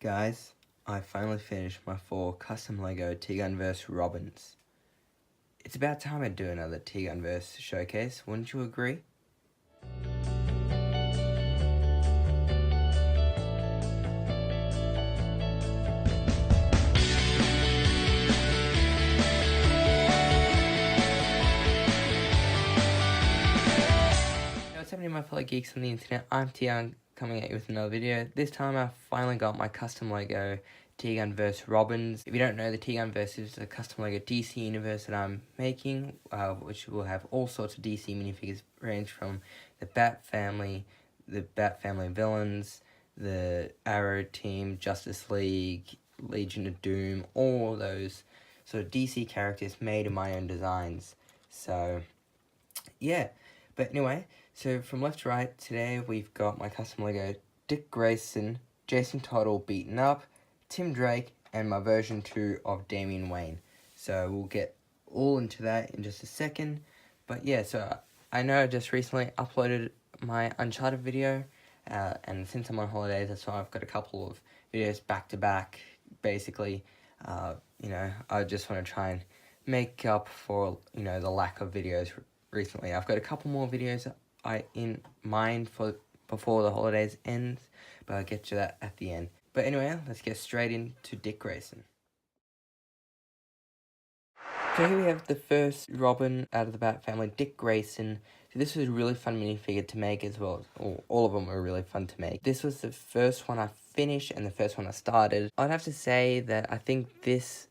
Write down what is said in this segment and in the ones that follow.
Guys, I finally finished my 4 custom Lego TGun Verse Robins. It's about time I do another TGun Verse showcase, wouldn't you agree? What's happening, my fellow geeks on the internet? I'm TGun, coming at you with another video. This time I finally got my custom Lego TGun Verse Robins. If you don't know, the TGun Verse is a custom Lego DC universe that I'm making, which will have all sorts of DC minifigures, range from the Bat Family, the Bat Family villains, the Arrow Team, Justice League, Legion of Doom, all those sort of DC characters made in my own designs. So, yeah. But anyway, so from left to right, today we've got my custom Lego Dick Grayson, Jason Todd all beaten up, Tim Drake, and my version 2 of Damian Wayne. So we'll get all into that in just a second. But yeah, so I know I just recently uploaded my Uncharted video, and since I'm on holidays, that's why I've got a couple of videos back to back, basically. I just want to try and make up for, the lack of videos recently. I've got a couple more videos in mind for before the holidays ends, but I'll get to that at the end. But anyway, let's get straight into Dick Grayson. So here we have the first Robin out of the Bat family, Dick Grayson. So this was a really fun minifigure to make as well. All of them were really fun to make. This was the first one I finished and the first one I started. I'd have to say that I think this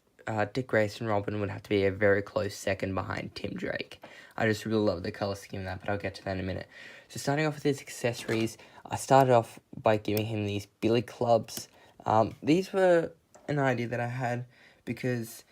Dick Grayson Robin would have to be a very close second behind Tim Drake. I just really love the colour scheme of that, but I'll get to that in a minute. So starting off with his accessories, I started off by giving him these billy clubs. These were an idea that I had because,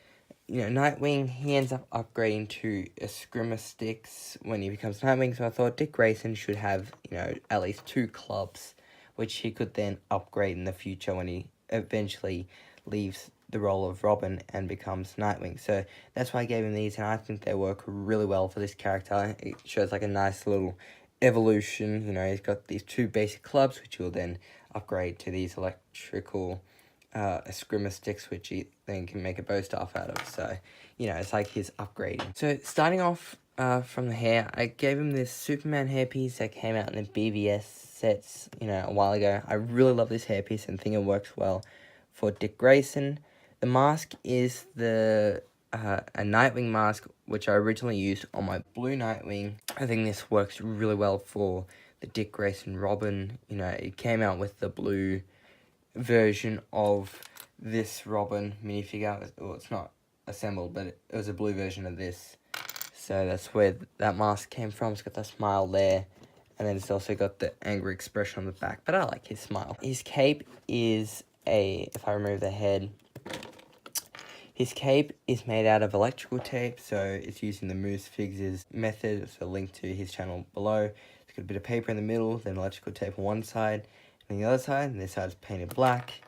Nightwing, he ends up upgrading to Eskrima sticks when he becomes Nightwing, so I thought Dick Grayson should have, at least 2 clubs, which he could then upgrade in the future when he eventually leaves the role of Robin and becomes Nightwing. So that's why I gave him these, and I think they work really well for this character. It shows like a nice little evolution. He's got these 2 basic clubs, which he'll then upgrade to these electrical Eskrima sticks, which he then can make a bow staff out of. So, it's like his upgrading. So starting off from the hair, I gave him this Superman hairpiece that came out in the BVS sets, a while ago. I really love this hairpiece and think it works well for Dick Grayson. The mask is a Nightwing mask, which I originally used on my blue Nightwing. I think this works really well for the Dick Grayson Robin. It came out with the blue version of this Robin minifigure. Well, it's not assembled, but it was a blue version of this. So that's where that mask came from. It's got the smile there. And then it's also got the angry expression on the back. But I like his smile. His cape is if I remove the head, his cape is made out of electrical tape, so it's using the Minifigures method, so link to his channel below. It's got a bit of paper in the middle, then electrical tape on one side, and the other side, and this side's painted black,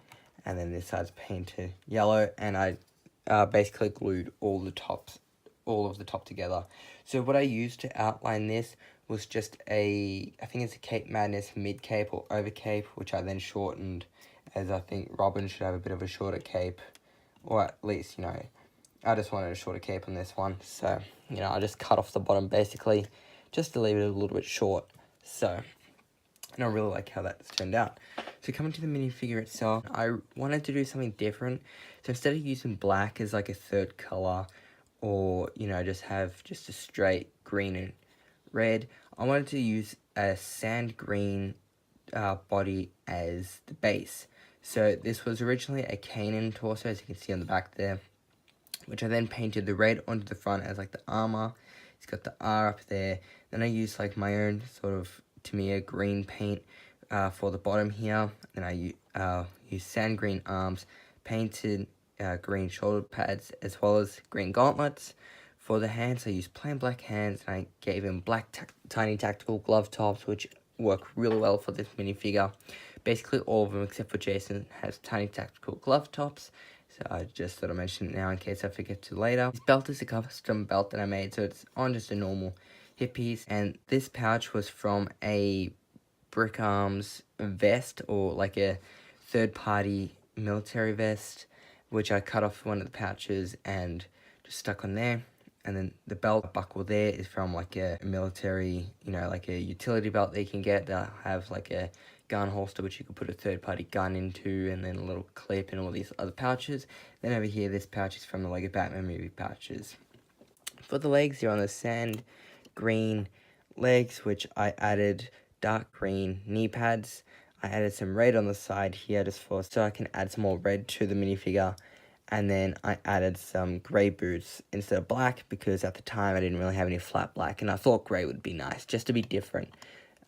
and then this side's painted yellow, and I basically glued all of the top together. So what I used to outline this was just I think it's a Cape Madness mid cape or over cape, which I then shortened, as I think Robin should have a bit of a shorter cape. Or at least, I just wanted a shorter cape on this one. So, I just cut off the bottom basically, just to leave it a little bit short. So, and I really like how that's turned out. So coming to the minifigure itself, I wanted to do something different. So instead of using black as like a third color, or, just have just a straight green and red, I wanted to use a sand green body as the base. So this was originally a Kanan torso, as you can see on the back there, which I then painted the red onto the front as like the armor. It's got the R up there. Then I used like my own sort of Tamiya green paint for the bottom here. Then I used sand green arms, painted green shoulder pads, as well as green gauntlets. For the hands, I used plain black hands, and I gave him black tiny tactical glove tops, which work really well for this minifigure. Basically all of them except for Jason has tiny tactical glove tops, so I just thought I'd mention it now in case I forget to later. This belt is a custom belt that I made, so it's on just a normal hip piece, and this pouch was from a Brick Arms vest, or like a third party military vest, which I cut off one of the pouches and just stuck on there. And then the belt buckle there is from like a military, like a utility belt that you can get that have like a gun holster which you could put a third-party gun into, and then a little clip and all these other pouches. Then over here, this pouch is from the Lego Batman movie pouches. For the legs, you're on the sand green legs, which I added dark green knee pads. I added some red on the side here just so I can add some more red to the minifigure. And then I added some grey boots instead of black because at the time I didn't really have any flat black, and I thought grey would be nice just to be different,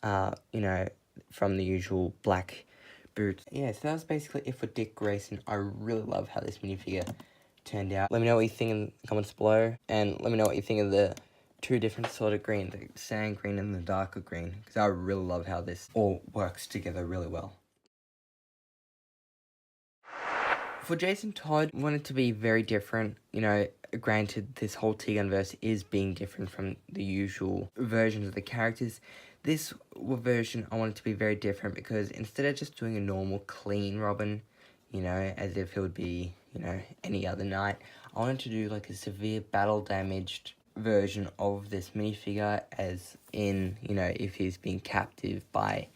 from the usual black boots. Yeah, so that was basically it for Dick Grayson. I really love how this minifigure turned out. Let me know what you think in the comments below, and let me know what you think of the two different sort of green, the sand green and the darker green, because I really love how this all works together really well. For Jason Todd, wanted to be very different. Granted, this whole TGun verse is being different from the usual versions of the characters. This version, I wanted to be very different because instead of just doing a normal clean Robin, as if it would be, any other knight, I wanted to do like a severe battle damaged version of this minifigure, as in, if he's been captive by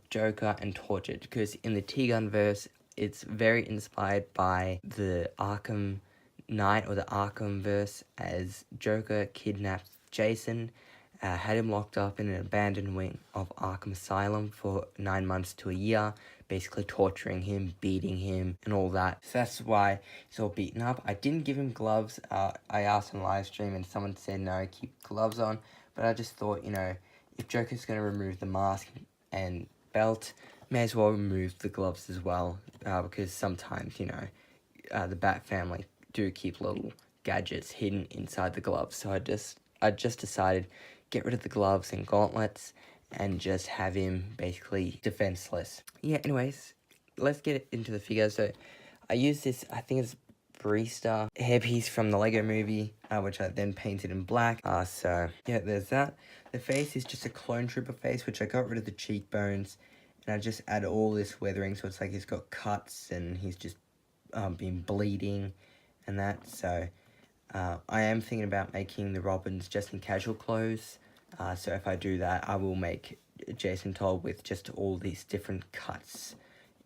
Joker and tortured. Because in the TGun verse, it's very inspired by the Arkham Knight or the Arkham verse, as Joker kidnapped Jason, had him locked up in an abandoned wing of Arkham Asylum for 9 months to a year, basically torturing him, beating him, and all that. So that's why he's all beaten up. I didn't give him gloves. I asked on live stream and someone said no, keep gloves on. But I just thought, if Joker's going to remove the mask and belt, may as well remove the gloves as well, because sometimes, the Bat family do keep little gadgets hidden inside the gloves. So I just decided get rid of the gloves and gauntlets and just have him basically defenseless. Yeah, anyways, let's get into the figure. So I used this, I think it's barista hairpiece from the Lego movie, which I then painted in black. So yeah, there's that. The face is just a clone trooper face, which I got rid of the cheekbones, and I just added all this weathering, so it's like he's got cuts and he's just been bleeding and that. So I am thinking about making the Robins just in casual clothes. So if I do that, I will make Jason Todd with just all these different cuts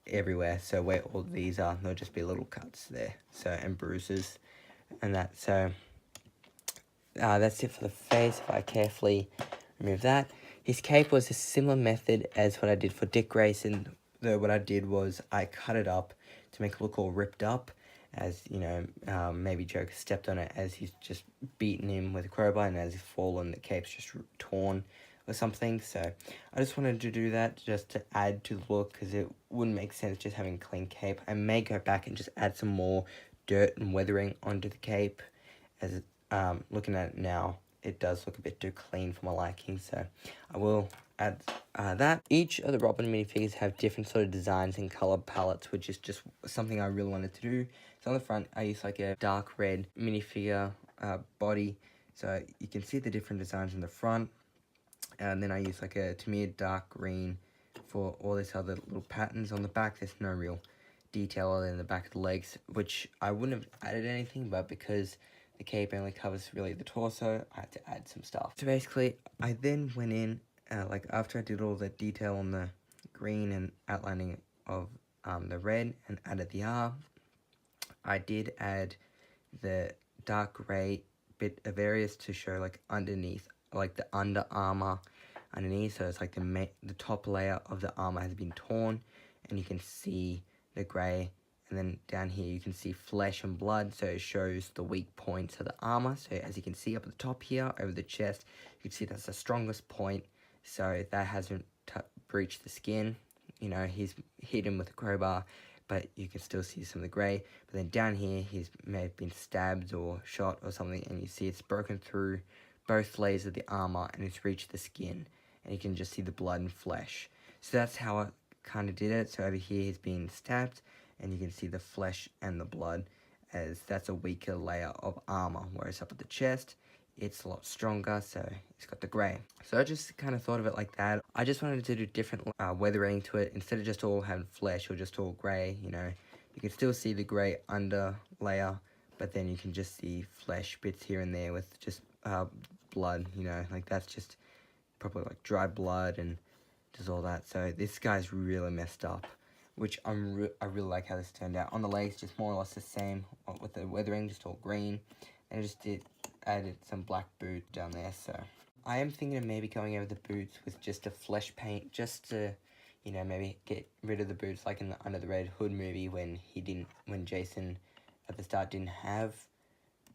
everywhere. So where all these are, there'll just be little cuts there. So, and bruises and that. So that's it for the face. If I carefully remove that. His cape was a similar method as what I did for Dick Grayson, though what I did was I cut it up to make it look all ripped up, as, maybe Joker stepped on it as he's just beaten him with a crowbar, and as he's fallen, the cape's just torn or something. So I just wanted to do that just to add to the look, because it wouldn't make sense just having a clean cape. I may go back and just add some more dirt and weathering onto the cape, as looking at it now, it does look a bit too clean for my liking, so I will add that. Each of the Robin minifigures have different sort of designs and color palettes, which is just something I really wanted to do. So on the front, I use like a dark red minifigure body, so you can see the different designs in the front. And then I use like to me, a dark green for all this other little patterns. On the back, there's no real detail other than the back of the legs, which I wouldn't have added anything, but because the cape only covers really the torso, I had to add some stuff. So basically, I then went in, after I did all the detail on the green and outlining of the red and added the R, I did add the dark gray bit of areas to show like underneath, like the under armor underneath. So it's like the top layer of the armor has been torn, and you can see the gray. And then down here you can see flesh and blood, so it shows the weak points of the armor. So as you can see up at the top here, over the chest, you can see that's the strongest point. So that hasn't breached the skin. He's hit him with a crowbar, but you can still see some of the grey. But then down here, he may have been stabbed or shot or something, and you see it's broken through both layers of the armor, and it's reached the skin. And you can just see the blood and flesh. So that's how I kind of did it. So over here, he's been stabbed, and you can see the flesh and the blood, as that's a weaker layer of armor, whereas up at the chest, it's a lot stronger, so it's got the grey. So I just kind of thought of it like that. I just wanted to do different weathering to it. Instead of just all having flesh or just all grey, You can still see the grey under layer, but then you can just see flesh bits here and there with just blood, you know, like that's just probably like dry blood and just all that. So this guy's really messed up, which I really like how this turned out. On the legs, just more or less the same with the weathering, just all green, and I just added some black boot down there. So I am thinking of maybe going over the boots with just a flesh paint, just to, you know, maybe get rid of the boots like in the Under the Red Hood movie when Jason at the start didn't have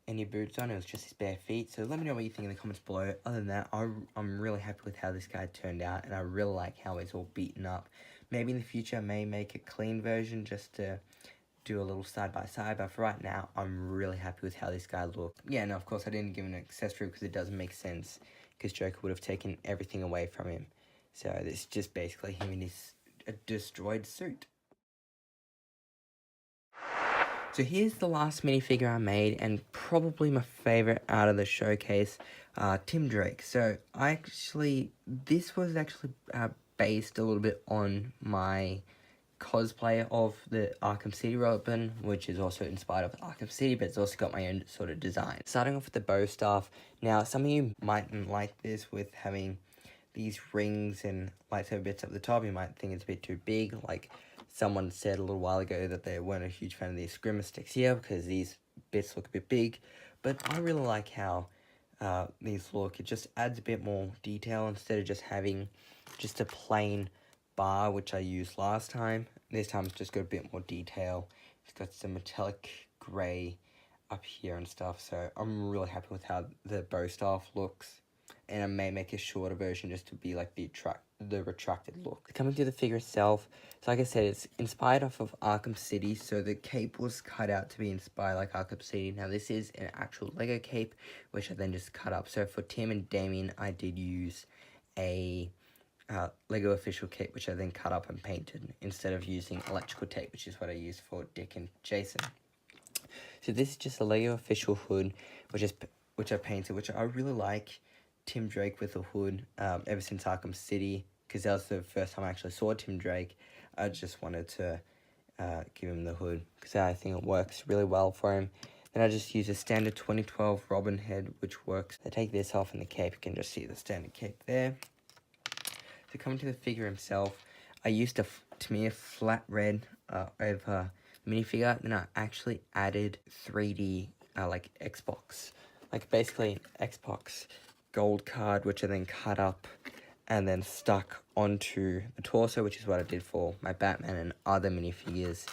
any boots on, it was just his bare feet. So let me know what you think in the comments below. Other than that, I'm really happy with how this guy turned out, and I really like how he's all beaten up. Maybe in the future I may make a clean version just to do a little side by side, but for right now I'm really happy with how this guy looked. Yeah, no, of course I didn't give him an accessory because it doesn't make sense, because Joker would have taken everything away from him. So this is just basically him in his destroyed suit. So here's the last minifigure I made, and probably my favorite out of the showcase, Tim Drake. So this was actually based a little bit on my cosplay of the Arkham City Robin, which is also inspired of Arkham City, but it's also got my own sort of design. Starting off with the bow staff. Now, some of you mightn't like this with having these rings and lightsaber bits up the top. You might think it's a bit too big, like someone said a little while ago that they weren't a huge fan of these Grimace sticks here because these bits look a bit big, but I really like how these look. It just adds a bit more detail instead of just having just a plain bar, which I used last time. This time it's just got a bit more detail. It's got some metallic grey up here and stuff, so I'm really happy with how the bow staff looks. And I may make a shorter version just to be like the retracted look. Coming to the figure itself, so like I said, it's inspired off of Arkham City, so the cape was cut out to be inspired like Arkham City. Now this is an actual Lego cape, which I then just cut up. So for Tim and Damian, I did use a Lego official cape, which I then cut up and painted, instead of using electrical tape, which is what I used for Dick and Jason. So this is just a Lego official hood, which I painted, which I really like. Tim Drake with a hood ever since Arkham City, because that was the first time I actually saw Tim Drake. I just wanted to give him the hood because I think it works really well for him. Then I just use a standard 2012 Robin head, which works. I take this off in the cape, you can just see the standard cape there. So coming to the figure himself, I used a flat red over minifigure. Then I actually added 3D like Xbox, like basically an Xbox gold card, which I then cut up and then stuck onto the torso, which is what I did for my Batman and other minifigures.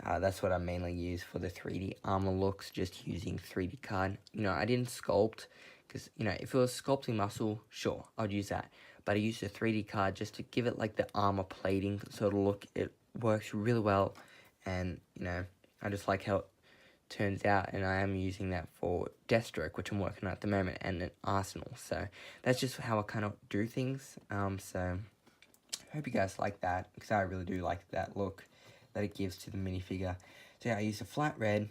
That's what I mainly use for the 3D armor looks, just using 3D card. You know, I didn't sculpt, because, you know, if it was sculpting muscle, sure, I'd use that. But I used a 3D card just to give it like the armor plating sort of look. It works really well, and, you know, I just like how it turns out, and I am using that for Deathstroke, which I'm working on at the moment, and an Arsenal. So that's just how I kind of do things. So I hope you guys like that, because I really do like that look that it gives to the minifigure. So yeah, I used a flat red,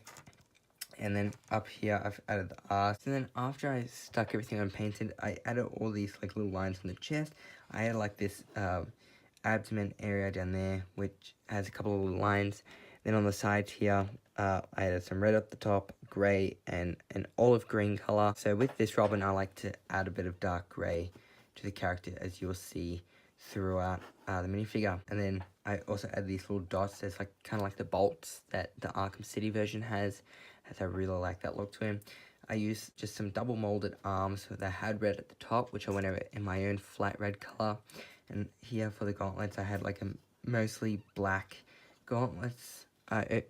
and then up here I've added the R. And then after I stuck everything on painted, I added all these like little lines on the chest. I added like this abdomen area down there, which has a couple of little lines. Then on the sides here, I added some red up the top, grey, and an olive green colour. So with this Robin, I like to add a bit of dark grey to the character, as you'll see throughout the minifigure. And then I also add these little dots. There's like kind of like the bolts that the Arkham City version has, as I really like that look to him. I used just some double molded arms that had red at the top, which I went over in my own flat red colour. And here for the gauntlets, I had like a mostly black gauntlets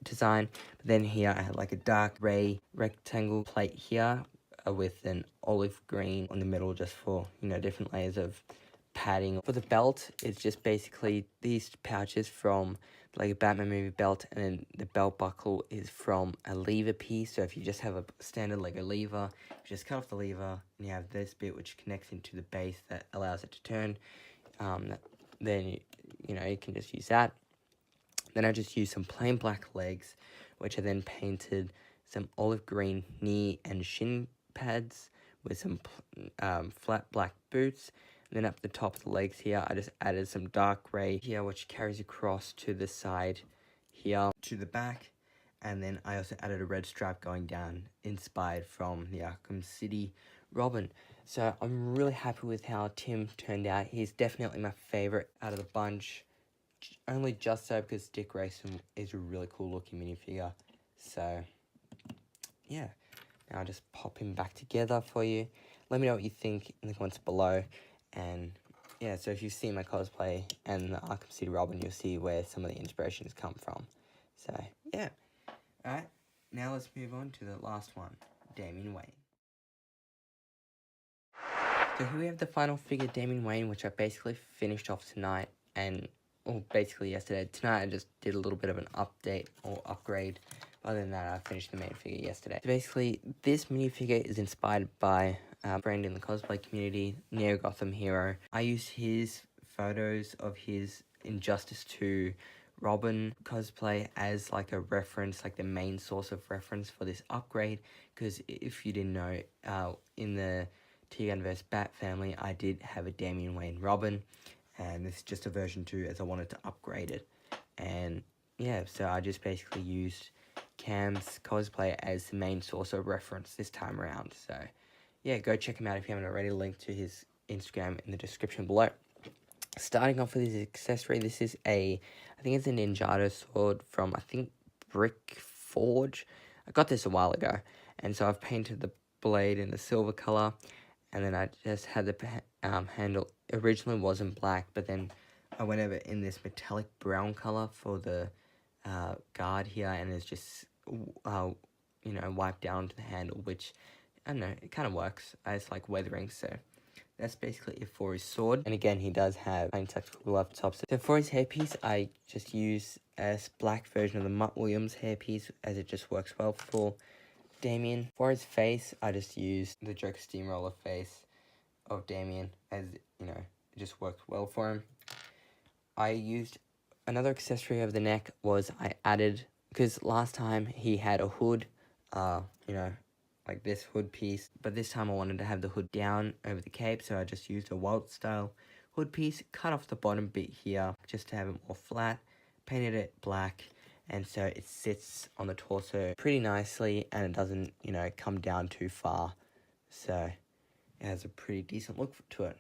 design, but then here I had like a dark gray rectangle plate here with an olive green on the middle, just for, you know, different layers of padding. For the belt, it's just basically these pouches from like a Batman movie belt, and then the belt buckle is from a lever piece. So if you just have a standard Lego lever, you just cut off the lever, and you have this bit which connects into the base that allows it to turn. Then you know, you can just use that. Then I just used some plain black legs, which I then painted some olive green knee and shin pads with some flat black boots. And then up the top of the legs here, I just added some dark grey here, which carries across to the side here to the back. And then I also added a red stripe going down, inspired from the Arkham City Robin. So I'm really happy with how Tim turned out. He's definitely my favorite out of the bunch. Only just so because Dick Grayson is a really cool looking minifigure. So, yeah. Now I'll just pop him back together for you. Let me know what you think in the comments below. And, yeah, so if you've seen my cosplay and the Arkham City Robin, you'll see where some of the inspirations come from. So, yeah. Alright, now let's move on to the last one, Damian Wayne. So here we have the final figure, Damian Wayne, which I basically finished off tonight, basically yesterday. Tonight I just did a little bit of an update or upgrade. Other than that, I finished the main figure yesterday. So basically, this minifigure is inspired by Brand in the cosplay community, Neo Gotham Hero. I used his photos of his Injustice 2 Robin cosplay as like a reference, like the main source of reference for this upgrade, because if you didn't know, in the TGun Verse Bat family, I did have a Damian Wayne Robin, and this is just a version 2 as I wanted to upgrade it. And yeah, so I just basically used Cam's cosplay as the main source of reference this time around. So yeah, go check him out if you haven't already. Link to his Instagram in the description below. Starting off with his accessory, this is I think it's a Ninjago sword from, I think, Brick Forge. I got this a while ago, and so I've painted the blade in the silver color, and then I just had the handle. Originally wasn't black, but then I went over in this metallic brown color for the guard here, and it's just, wiped down to the handle, which, I don't know, it kind of works. It's like weathering, so that's basically it for his sword. And again, he does have plain tactical glove tops. So for his hairpiece, I just use a black version of the Mutt Williams hairpiece, as it just works well for Damian. For his face, I just used the Joker Steamroller face of Damian, as, it just worked well for him. I used another accessory over the neck was I added, because last time he had a hood, like this hood piece, but this time I wanted to have the hood down over the cape, so I just used a Walt style hood piece, cut off the bottom bit here just to have it more flat, painted it black, and so it sits on the torso pretty nicely, and it doesn't, come down too far, so it has a pretty decent look to it.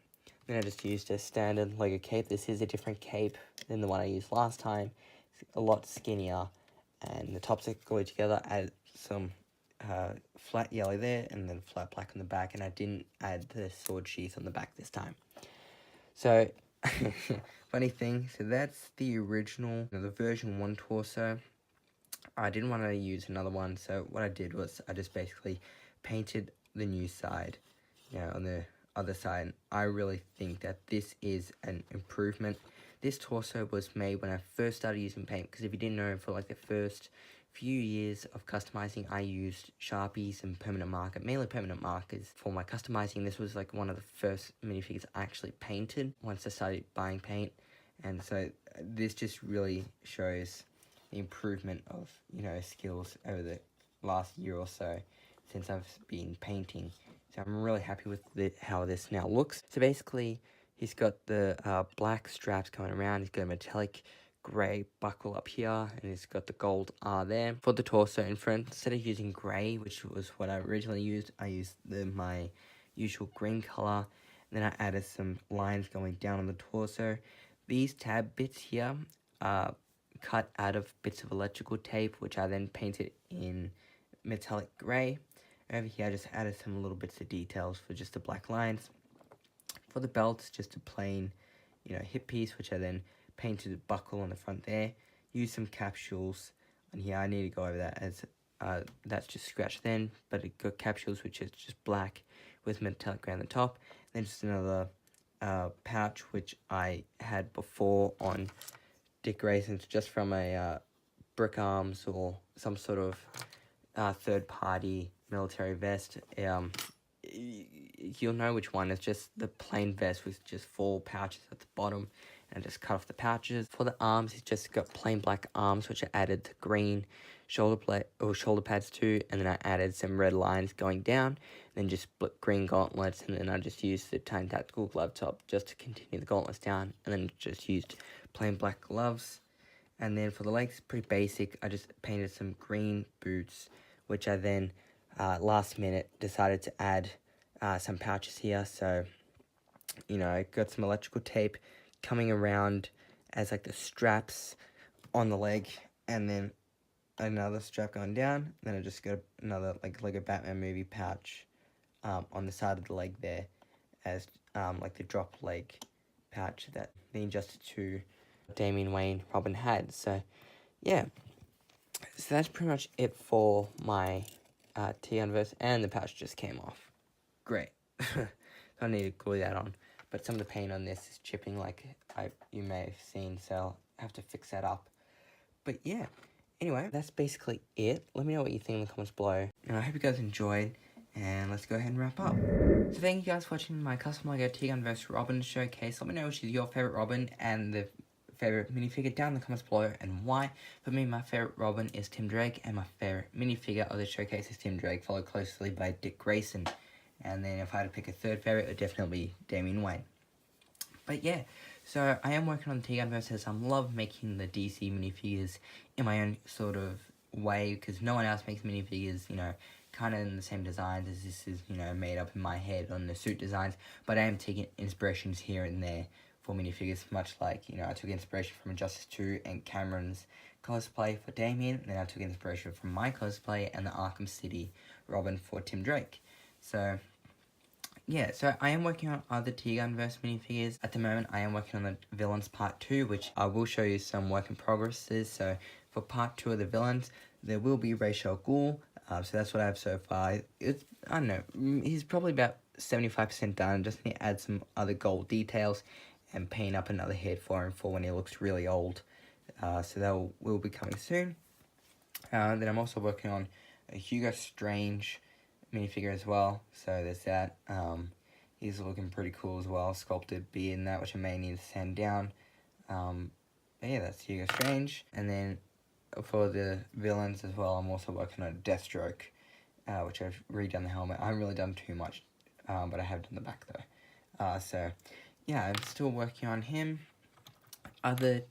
Then I just used a standard Lego cape. This is a different cape than the one I used last time. It's a lot skinnier, and the tops are glued together. Add some flat yellow there, and then flat black on the back, and I didn't add the sword sheath on the back this time. So, funny thing, so that's the original, the version 1 torso. I didn't want to use another one, so what I did was I just basically painted the new side, on the other side. I really think that this is an improvement. This torso was made when I first started using paint, because if you didn't know, for like the first few years of customizing, I used Sharpies and permanent marker, mainly permanent markers for my customizing. This was like one of the first minifigures I actually painted once I started buying paint, and so this just really shows the improvement of, skills over the last year or so since I've been painting. So I'm really happy with how this now looks. So basically, he's got the black straps going around. He's got a metallic grey buckle up here, and he's got the gold R there. For the torso in front, instead of using grey, which was what I originally used, I used my usual green colour. Then I added some lines going down on the torso. These tab bits here are cut out of bits of electrical tape, which I then painted in metallic grey. Over here, I just added some little bits of details for just the black lines. For the belt, just a plain, hip piece, which I then painted a buckle on the front there. Used some capsules on here. I need to go over that, as that's just scratched then, but it got capsules which is just black with metallic grey on the top. Then just another pouch which I had before on Dick Grayson's, just from a Brick Arms or some sort of third-party military vest. You'll know which one. It's just the plain vest with just 4 pouches at the bottom, and I just cut off the pouches. For the arms, it's just got plain black arms, which I added the green shoulder pads to, and then I added some red lines going down, then just split green gauntlets, and then I just used the Tiny Tactical glove top just to continue the gauntlets down, and then just used plain black gloves. And then for the legs, pretty basic. I just painted some green boots, which I then, last minute, decided to add some pouches here. So, you know, I got some electrical tape coming around as like the straps on the leg, and then another strap going down. Then I just got another like Lego Batman movie pouch on the side of the leg there, as like the drop leg pouch that the Injustice 2 Damian Wayne Robin had. So yeah, so that's pretty much it for my TGun Verse, and the pouch just came off. Great. I need to glue that on, but some of the paint on this is chipping, like you may have seen, so I'll have to fix that up. But yeah, anyway, that's basically it. Let me know what you think in the comments below, and I hope you guys enjoyed, and let's go ahead and wrap up. So thank you guys for watching my custom Lego TGun Verse Robins showcase. Let me know which is your favourite Robin and the favourite minifigure down in the comments below, and why. For me, my favourite Robin is Tim Drake, and my favourite minifigure of the showcase is Tim Drake, followed closely by Dick Grayson. And then if I had to pick a third favourite, it would definitely be Damian Wayne. But yeah, so I am working on the TGun Verse, as I love making the DC minifigures in my own sort of way, because no one else makes minifigures, you know, kind of in the same designs as this is, you know, made up in my head on the suit designs. But I am taking inspirations here and there for minifigures, much like, you know, I took inspiration from Injustice 2 and Cameron's cosplay for Damian, and then I took inspiration from my cosplay and the Arkham City Robin for Tim Drake. So yeah, so I am working on other TGun Verse minifigures. At the moment, I am working on the Villains Part 2, which I will show you some work in progresses. So for Part 2 of the Villains, there will be Ra's al Ghul. So that's what I have so far. It's, I don't know, he's probably about 75% done. Just need to add some other gold details and paint up another head for him for when he looks really old. So that will be coming soon. Then I'm also working on a Hugo Strange minifigure as well, so there's that. He's looking pretty cool as well, sculpted beard and that, which I may need to sand down. But yeah, that's Hugo Strange. And then for the villains as well, I'm also working on Deathstroke, which I've redone the helmet. I haven't really done too much, but I have done the back though. So yeah, I'm still working on him. Other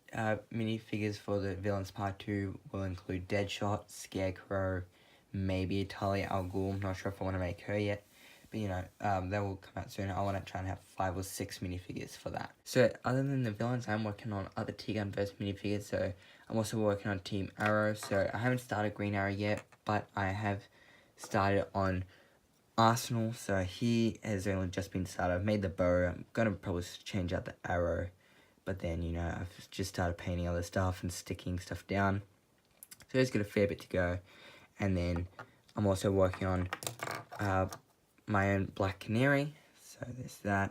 minifigures for the Villains Part 2 will include Deadshot, Scarecrow, maybe Talia al Ghul. I'm not sure if I want to make her yet, but you know, that will come out soon. I want to try and have 5 or 6 minifigures for that. So other than the villains, I'm working on other TGun Verse minifigures. So I'm also working on Team Arrow. So I haven't started Green Arrow yet, but I have started on Arsenal. So he has only just been started. I've made the bow. I'm gonna probably change out the arrow, but then, you know, I've just started painting other stuff and sticking stuff down. So he's got a fair bit to go. And then I'm also working on my own Black Canary. So there's that.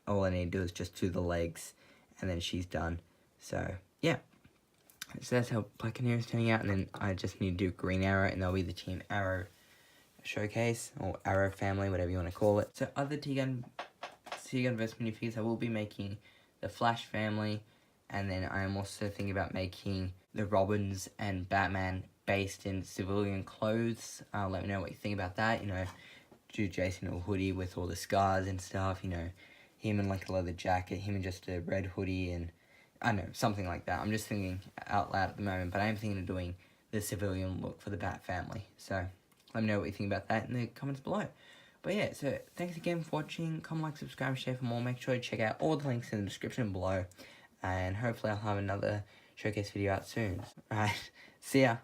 All I need to do is just do the legs, and then she's done. So yeah. So that's how Black Canary is turning out. And then I just need to do Green Arrow, and that'll be the Team Arrow showcase, or Arrow family, whatever you want to call it. So other TGun Verse minifigures, I will be making the Flash family, and then I am also thinking about making the Robins and Batman based in civilian clothes. Let me know what you think about that. You know, do Jason a hoodie with all the scars and stuff, you know, him in like a leather jacket, him in just a red hoodie, and I don't know, something like that. I'm just thinking out loud at the moment, but I am thinking of doing the civilian look for the Bat family. So let me know what you think about that in the comments below. But yeah, so thanks again for watching. Comment, like, subscribe, share for more. Make sure to check out all the links in the description below, and hopefully I'll have another showcase video out soon. Alright, see ya.